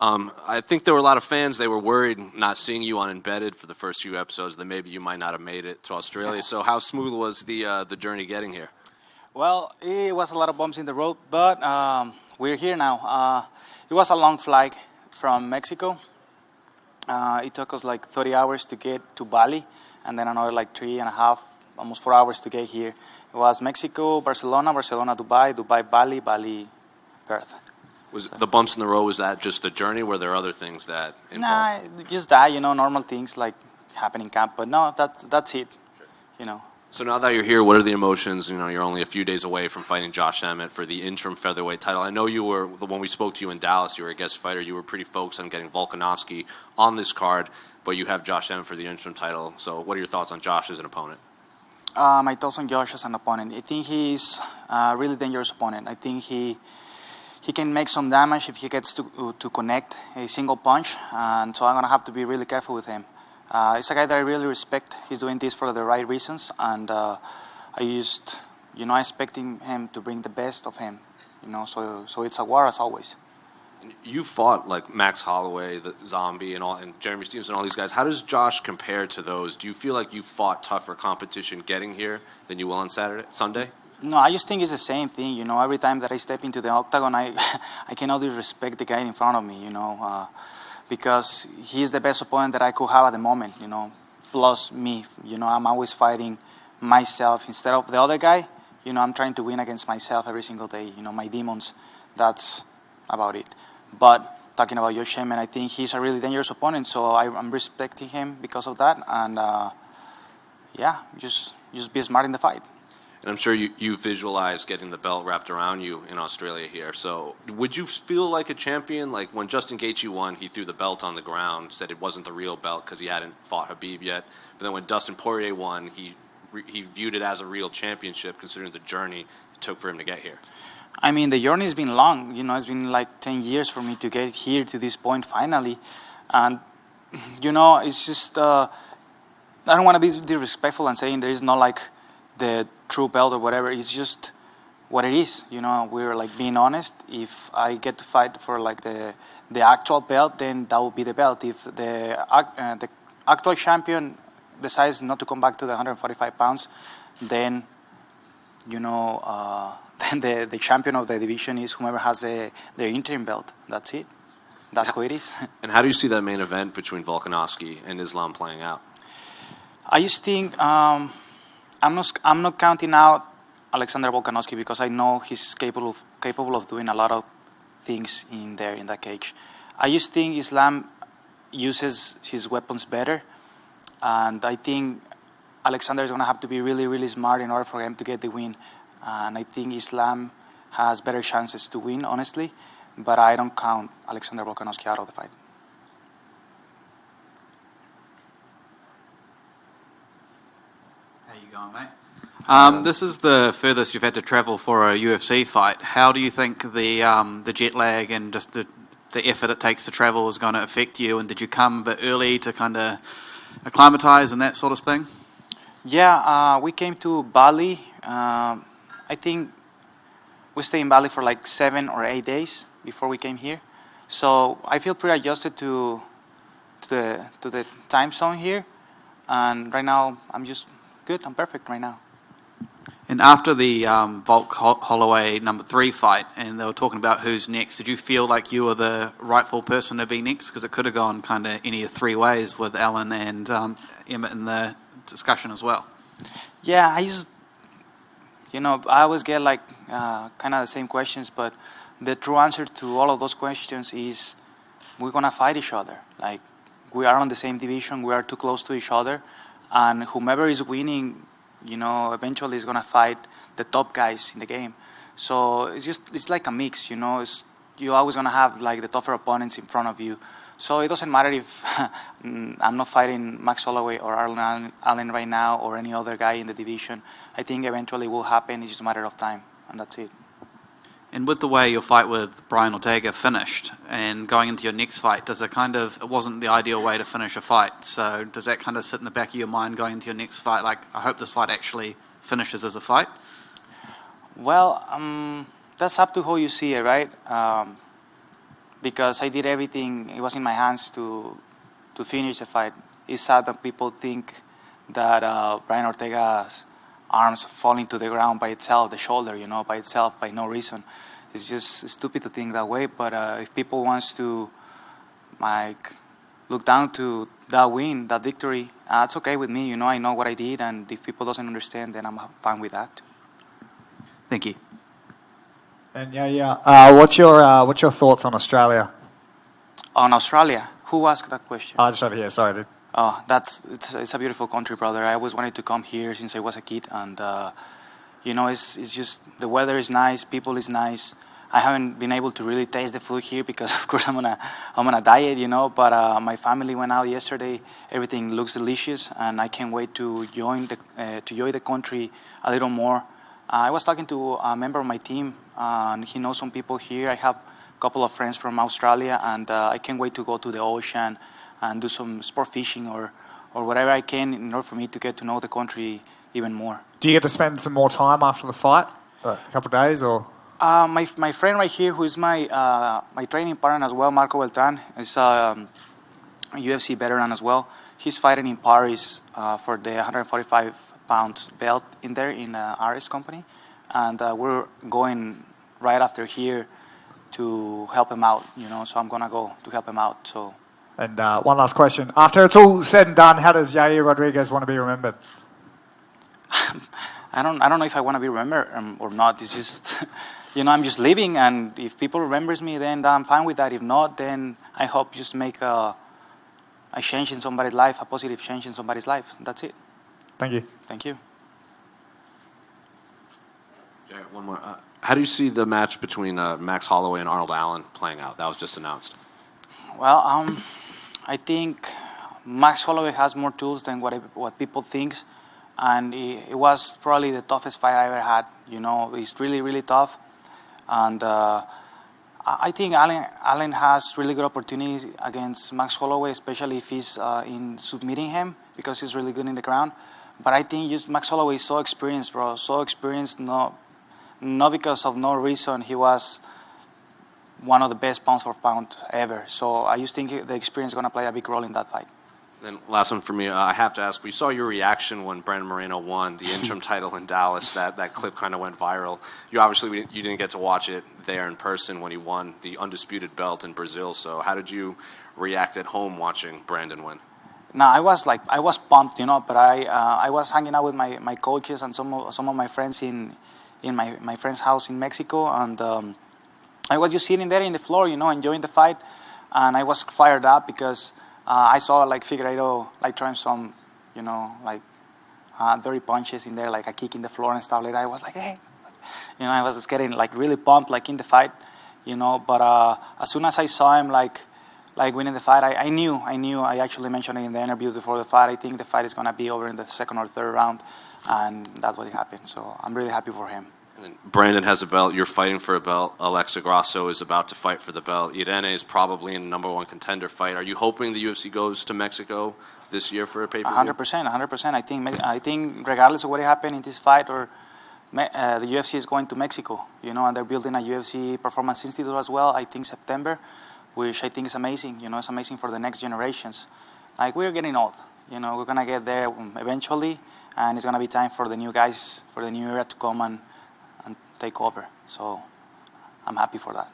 I think there were a lot of fans, they were worried not seeing you on Embedded for the first few episodes, that maybe you might not have made it to Australia. So how smooth was the journey getting here? Well, it was a lot of bumps in the road, but we're here now. It was a long flight from Mexico. It took us like 30 hours to get to Bali, and then another like 3.5, almost 4 hours to get here. It was Mexico, Barcelona, Dubai, Bali, Perth. Was the bumps in the road, was that just the journey? Were there other things that involved? Nah, just that, normal things like happen in camp. But no, that's it, So now that you're here, what are the emotions? You're only a few days away from fighting Josh Emmett for the interim featherweight title. I know you were, when we spoke to you in Dallas, you were a guest fighter. You were pretty focused on getting Volkanovski on this card, but you have Josh Emmett for the interim title. So what are your thoughts on Josh as an opponent? My thoughts on Josh as an opponent. I think he's a really dangerous opponent. I think he can make some damage if he gets to connect a single punch, and so I'm going to have to be really careful with him. He's a guy that I really respect. He's doing this for the right reasons, and I expecting him to bring the best of him, so it's a war as always. You fought like Max Holloway, the Zombie, and Jeremy Stevenson, all these guys. How does Josh compare to those? Do you feel like you fought tougher competition getting here than you will on Sunday? No, I just think it's the same thing. Every time that I step into the octagon, I cannot disrespect the guy in front of me. Because he's the best opponent that I could have at the moment. Plus me. I'm always fighting myself instead of the other guy. I'm trying to win against myself every single day. My demons. That's about it. But talking about Josh Emmett, I think he's a really dangerous opponent, so I'm respecting him because of that. And just be smart in the fight. And I'm sure you visualize getting the belt wrapped around you in Australia here. So would you feel like a champion? Like when Justin Gaethje won, he threw the belt on the ground, said it wasn't the real belt because he hadn't fought Khabib yet. But then when Dustin Poirier won, he viewed it as a real championship considering the journey it took for him to get here. I mean, the journey's been long. It's been like 10 years for me to get here to this point finally. And, it's just, I don't want to be disrespectful and saying there is not like the true belt or whatever. It's just what it is. We're like being honest. If I get to fight for like the actual belt, then that will be the belt. If the actual champion decides not to come back to the 145 pounds, then, then the champion of the division is whoever has the interim belt. That's it. That's who it is. And how do you see that main event between Volkanovski and Islam playing out? I just think I'm not counting out Alexander Volkanovski because I know he's capable of doing a lot of things in that cage. I just think Islam uses his weapons better, and I think Alexander is going to have to be really, really smart in order for him to get the win. And I think Islam has better chances to win, honestly, but I don't count Alexander Volkanovski out of the fight. How you going, mate? This is the furthest you've had to travel for a UFC fight. How do you think the jet lag and just the effort it takes to travel is going to affect you? And did you come a bit early to kind of acclimatize and that sort of thing? Yeah, we came to Bali. I think we stayed in Bali for like 7 or 8 days before we came here. So I feel pretty adjusted to the time zone here. And right now, I'm just good. I'm perfect right now. And after the Volk Holloway number 3 fight, and they were talking about who's next, did you feel like you were the rightful person to be next? Because it could have gone kind of any of 3 ways with Alan and Emmett in the discussion as well. Yeah, I always get like kind of the same questions, but the true answer to all of those questions is we're going to fight each other. Like, we are on the same division, we are too close to each other, and whomever is winning, eventually is going to fight the top guys in the game. So it's like a mix, you're always going to have like the tougher opponents in front of you. So it doesn't matter if I'm not fighting Max Holloway or Allen right now or any other guy in the division. I think eventually it will happen. It's just a matter of time, and that's it. And with the way your fight with Brian Ortega finished and going into your next fight, it wasn't the ideal way to finish a fight. So does that kind of sit in the back of your mind going into your next fight? Like, I hope this fight actually finishes as a fight? Well, that's up to how you see it, right? because I did everything. It was in my hands to finish the fight. It's sad that people think that Brian Ortega's arms falling to the ground by itself, the shoulder, by itself, by no reason. It's just stupid to think that way. But if people wants to look down to that win, that victory, it's okay with me. I know what I did, and if people doesn't understand, then I'm fine with that. Thank you. And what's your thoughts on Australia? On Australia, who asked that question? Just over here. Sorry, dude. Oh, it's a beautiful country, brother. I always wanted to come here since I was a kid, and it's just the weather is nice, people is nice. I haven't been able to really taste the food here because, of course, I'm on a diet, But my family went out yesterday. Everything looks delicious, and I can't wait to enjoy the country a little more. I was talking to a member of my team, and he knows some people here. I have a couple of friends from Australia, and I can't wait to go to the ocean and do some sport fishing or whatever I can in order for me to get to know the country even more. Do you get to spend some more time after the fight? A couple of days, or? My friend right here, who is my training partner as well, Marco Beltran, is a UFC veteran as well. He's fighting in Paris for the 145-pound belt in there in RS company, and we're going right after here to help him out. So I'm gonna go to help him out. So. And one last question. After it's all said and done, how does Yair Rodriguez want to be remembered? I don't know if I want to be remembered or not. It's just, I'm just living, and if people remembers me, then I'm fine with that. If not, then I hope just make a change in somebody's life, a positive change in somebody's life. That's it. Thank you. Thank you. Yeah, one more. How do you see the match between Max Holloway and Arnold Allen playing out? That was just announced. Well, I think Max Holloway has more tools than what people think, and it was probably the toughest fight I ever had. It's really, really tough, and I think Allen has really good opportunities against Max Holloway, especially if he's in submitting him, because he's really good in the ground. But I think just Max Holloway is so experienced, bro, so experienced, not because of no reason. He was one of the best pound for pound ever. So I just think the experience is going to play a big role in that fight. Then last one for me, I have to ask, we saw your reaction when Brandon Moreno won the interim title in Dallas. That clip kind of went viral. You didn't get to watch it there in person when he won the undisputed belt in Brazil. So how did you react at home watching Brandon win? No, I was pumped, but I was hanging out with my coaches and some of my friends in my friend's house in Mexico, and I was just sitting there in the floor, enjoying the fight, and I was fired up because I saw Figueiredo trying some, dirty punches in there, like a kick in the floor and stuff like that. I was like, hey, I was just getting really pumped in the fight, But as soon as I saw him winning the fight, I knew. I actually mentioned it in the interview before the fight. I think the fight is gonna be over in the second or third round, and that's what happened. So I'm really happy for him. And then Brandon has a belt. You're fighting for a belt. Alexa Grasso is about to fight for the belt. Irene is probably in the #1 contender fight. Are you hoping the UFC goes to Mexico this year for a pay-per-view? 100%. I think regardless of what happened in this fight, or the UFC is going to Mexico, and they're building a UFC Performance Institute as well. I think September, which I think is amazing. It's amazing for the next generations. We're getting old. We're gonna get there eventually, and it's gonna be time for the new guys, for the new era to come and take over. So I'm happy for that.